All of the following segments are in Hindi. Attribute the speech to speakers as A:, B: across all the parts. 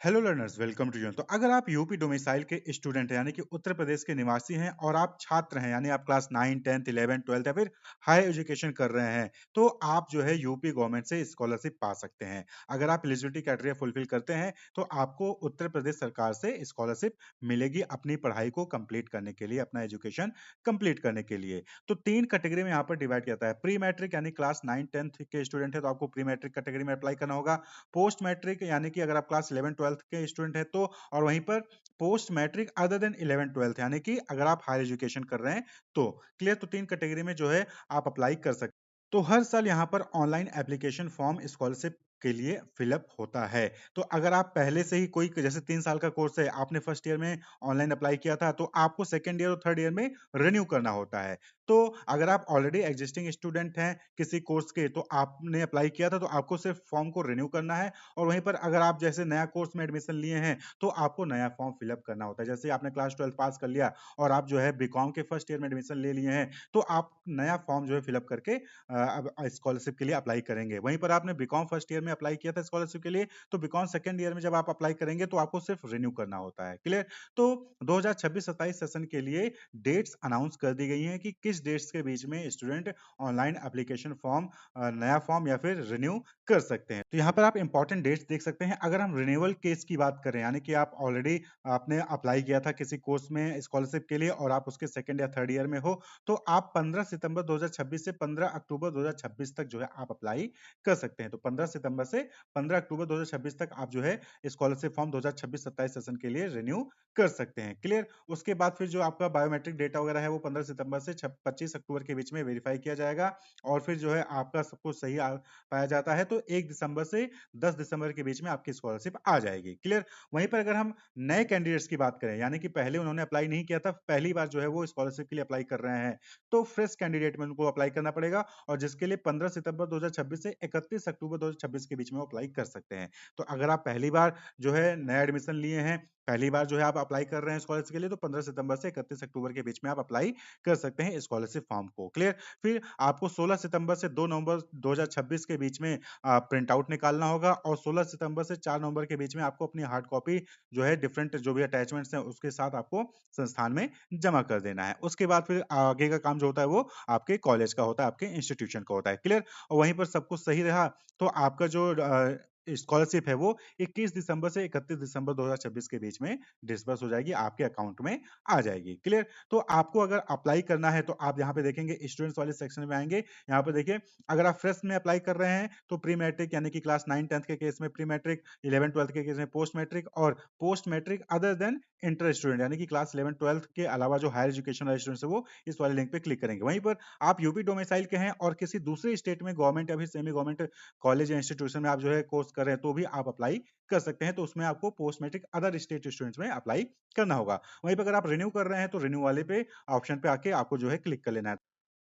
A: हेलो लर्नर्स, वेलकम टू यून। तो अगर आप यूपी डोमिसाइल के स्टूडेंट हैं यानी कि उत्तर प्रदेश के निवासी हैं और आप छात्र हैं यानी आप क्लास 9 10th 11 12 या फिर हायर एजुकेशन कर रहे हैं, तो आप जो है यूपी गवर्नमेंट से स्कॉलरशिप पा सकते हैं। अगर आप एलिजिबिलिटी क्राइटेरिया फुलफिल करते हैं तो आपको उत्तर प्रदेश सरकार से स्कॉलरशिप मिलेगी अपनी पढ़ाई को कंप्लीट करने के लिए, अपना एजुकेशन कंप्लीट करने के लिए। तो तीन कैटेगरी में यहाँ पर डिवाइड किया जाता है। प्री मैट्रिक यानी क्लास 9 10th के स्टूडेंट है तो आपको प्री मैट्रिक कैटेगरी में अप्लाई करना होगा। पोस्ट मैट्रिक यानी कि अगर आप क्लास 11 12 के स्टूडेंट हैं तो, और वहीं पर पोस्ट मैट्रिक अदर देन 11 12 यानी कि अगर आप हायर एजुकेशन कर रहे हैं तो। क्लियर? तो तीन कैटेगरी में जो है आप अप्लाई कर सकते हैं। तो हर साल यहाँ पर ऑनलाइन एप्लीकेशन फॉर्म स्कॉलरशिप के लिए फिलअप होता है। तो अगर आप पहले से ही कोई जैसे 3 साल का कोर्स है, आपने फर्स्ट ईयर में ऑनलाइन अप्लाई किया था तो आपको सेकेंड ईयर और थर्ड ईयर में रिन्यू करना होता है। तो अगर आप ऑलरेडी एग्जिस्टिंग स्टूडेंट हैं किसी कोर्स के, तो आपने अप्लाई किया था तो आपको सिर्फ फॉर्म को रिन्यू करना है। और वहीं पर अगर आप जैसे नया कोर्स में एडमिशन लिए हैं तो आपको नया फॉर्म फिलअप करना होता है। जैसे आपने क्लास 12 पास कर लिया और आप जो है बीकॉम के फर्स्ट ईयर में एडमिशन ले लिए हैं, तो आप नया फॉर्म जो है फिलअप करके अब स्कॉलरशिप के लिए अप्लाई करेंगे। वहीं पर आपने बीकॉम फर्स्ट ईयर में अप्लाई किया था स्कॉलरशिप के लिए, तो बीकॉम सेकंड ईयर में जब आप अप्लाई करेंगे तो आपको सिर्फ रिन्यू करना होता है। क्लियर? तो 2026-27 सेशन के लिए डेट्स अनाउंस कर दी गई हैं कि किस डेट्स के बीच में स्टूडेंट ऑनलाइन एप्लीकेशन फॉर्म, नया फॉर्म या फिर रिन्यू कर सकते हैं। तो यहाँ पर आप इंपॉर्टेंट डेट्स देख सकते हैं। अगर हम रिन्यूअल केस की बात करें यानी कि आप ऑलरेडी आपने अप्लाई किया था किसी कोर्स में स्कॉलरशिप के लिए और आप उसके सेकंड या थर्ड ईयर में हो, तो आप 15 सितंबर 2026 से 15 अक्टूबर 2026 तक जो है आप अप्लाई कर सकते हैं। तो 15 सितंबर से 15 अक्टूबर 2026 तक आप जो है स्कॉलरशिप फॉर्म 2026-27 सेशन के लिए रिन्यू कर सकते हैं। क्लियर? उसके बाद फिर जो आपका बायोमेट्रिक डेटा वगैरह है वो 15 सितंबर से 25 अक्टूबर के बीच में वेरीफाई किया जाएगा और फिर जो है आपका सब कुछ सही पाया जाता है तो 1 दिसंबर से 10 दिसंबर के बीच में आपकी स्कॉलरशिप आ जाएगी। क्लियर? वहीं पर अगर हम नए कैंडिडेट्स की बात करें यानी कि पहले उन्होंने अप्लाई नहीं किया था, पहली बार जो है वो स्कॉलरशिप के लिए अप्लाई कर रहे हैं, तो फ्रेश कैंडिडेट में उनको अप्लाई करना पड़ेगा और जिसके लिए 15 सितंबर 2026 से 31 अक्टूबर 2026 के बीच में वो अप्लाई कर सकते हैं। तो अगर आप पहली बार जो है नया एडमिशन लिए हैं, पहली बार जो है आप अप्लाई कर रहे हैं स्कॉलरशिप के लिए, तो 15 सितंबर से 31 अक्टूबर के बीच में आप अप्लाई कर सकते हैं स्कॉलरशिप फॉर्म को। क्लियर? फिर आपको 16 सितंबर से 2 नवंबर 2026 के बीच में प्रिंट आउट निकालना होगा और 16 सितंबर से 4 नवंबर के बीच में आपको अपनी हार्ड कॉपी जो है डिफरेंट जो भी अटैचमेंट्स हैं उसके साथ आपको संस्थान में जमा कर देना है। उसके बाद फिर आगे का काम जो होता है वो आपके कॉलेज का होता है, आपके इंस्टीट्यूशन का होता है। क्लियर? और वहीं पर सब कुछ सही रहा तो आपका जो स्कॉलरशिप है वो 21 दिसंबर से 31 दिसंबर 2026 के बीच में डिस्बर्स हो जाएगी, आपके अकाउंट में आ जाएगी। क्लियर? तो आपको अगर अप्लाई करना है तो आप यहाँ पे देखेंगे स्टूडेंट्स वाले सेक्शन में आएंगे। यहाँ पे देखिए, अगर आप फ्रेश में अप्लाई कर रहे हैं तो प्री मैट्रिक यानी कि क्लास 9 10th के केस में प्री मैट्रिक, 11 12 के केस में पोस्ट मैट्रिक और post matric other than inter student यानी कि क्लास 11 12 के अलावा जो हायर एजुकेशन वाले स्टूडेंट्स है वो इस वाले लिंक पे क्लिक करेंगे। वहीं पर आप यूपी डोमिसाइल के हैं और किसी दूसरे स्टेट में गवर्नमेंट या फिर सेमी गवर्नमेंट कॉलेज या इंस्टीट्यूशन में आप जो है कोर्स कर रहे हैं तो भी आप अप्लाई कर सकते हैं। तो उसमें आपको post matric other state students में अप्लाई करना होगा। वहीं पर अगर आप रिन्यू कर रहे हैं तो रिन्यू वाले पे ऑप्शन पे आके आपको जो है क्लिक कर लेना है।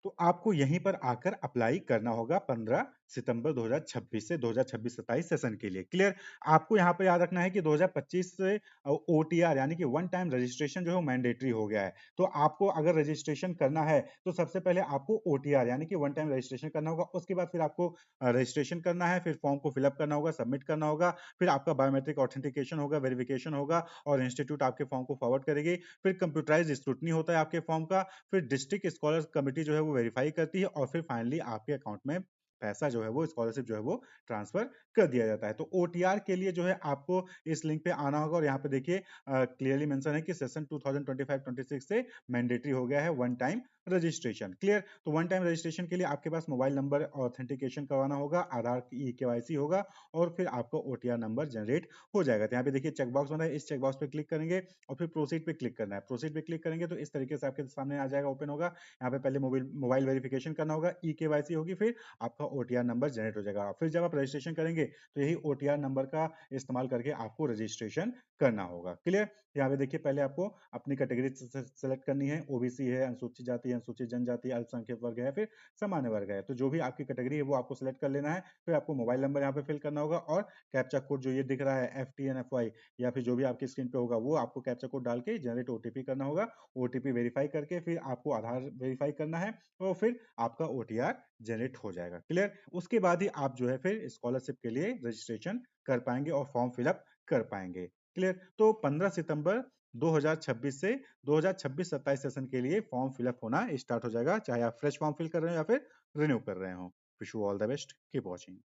A: तो आपको यहीं पर आकर अप्लाई करना होगा 15 सितंबर 2026 से 2026-27 सेशन के लिए। क्लियर? आपको यहाँ पे याद रखना है कि 2025 से ओटीआर यानी कि वन टाइम रजिस्ट्रेशन जो है वो मैंडेटरी हो गया है। तो आपको अगर रजिस्ट्रेशन करना है तो सबसे पहले आपको ओटीआर यानी कि वन टाइम रजिस्ट्रेशन करना होगा। उसके बाद फिर आपको रजिस्ट्रेशन करना है, फिर फॉर्म को फिलअप करना होगा, सबमिट करना होगा, फिर आपका बायोमेट्रिक ऑथेंटिकेशन होगा, वेरिफिकेशन होगा और इंस्टीट्यूट आपके फॉर्म को फॉरवर्ड करेगी। फिर कंप्यूटराइज्ड स्क्रूटनी होता है आपके फॉर्म का, फिर डिस्ट्रिक्ट स्कॉलर्स कमिटी जो है वो वेरीफाई करती है और फिर फाइनली आपके अकाउंट में पैसा जो है वो स्कॉलरशिप जो है वो ट्रांसफर कर दिया जाता है। तो ओटीआर के लिए जो है आपको इस लिंक पे आना होगा और यहाँ पे देखिए क्लियरली मेंशन है कि सेशन 2025-26 से मैंडेटरी हो गया है वन टाइम रजिस्ट्रेशन। क्लियर? तो वन टाइम रजिस्ट्रेशन के लिए आपके पास मोबाइल नंबर ऑथेंटिकेशन करवाना होगा, आधार की केवाईसी होगा और फिर आपको ओटीआर नंबर जनरेट हो जाएगा। तो यहाँ पे देखिए चेकबॉक्स बना है, इस चेकबॉक्स पे क्लिक करेंगे और फिर प्रोसीड पे क्लिक करना है। प्रोसीड पे क्लिक करेंगे तो इस तरीके से आपके सामने आ जाएगा, ओपन होगा। यहाँ पे पहले मोबाइल मोबाइल वेरिफिकेशन करना होगा, ई केवाईसी होगी, फिर आपका ओटीआर नंबर जनरेट हो जाएगा। फिर जब आप रजिस्ट्रेशन करेंगे तो यही ओटीआर नंबर का इस्तेमाल करके आपको रजिस्ट्रेशन करना होगा। क्लियर? यहाँ पे देखिए पहले आपको अपनी कैटेगरी सेलेक्ट करनी है, ओबीसी है, अनुसूचित जाति है, अनुसूचित जनजाति, अल्पसंख्यक वर्ग है, फिर सामान्य वर्ग है। तो जो भी आपकी कैटेगरी है वो आपको सिलेक्ट कर लेना है। फिर आपको मोबाइल नंबर यहाँ पे फिल करना होगा और कैप्चा कोड जो ये दिख रहा है FTNFY या फिर जो भी आपकी स्क्रीन पे होगा वो आपको कैप्चा कोड डाल के जनरेट ओटीपी करना होगा। ओटीपी वेरीफाई करके फिर आपको आधार वेरीफाई करना है और फिर आपका ओटीआर जनरेट हो जाएगा। क्लियर? उसके बाद ही आप जो है फिर स्कॉलरशिप के लिए रजिस्ट्रेशन कर पाएंगे और फॉर्म फिलअप कर पाएंगे। क्लियर? तो 15 सितंबर 2026 से 2026-27 सेशन के लिए फॉर्म फिलअप होना स्टार्ट हो जाएगा, चाहे आप फ्रेश फॉर्म फिल कर रहे हो या फिर रिन्यू कर रहे हो। Wish you all the best, keep watching.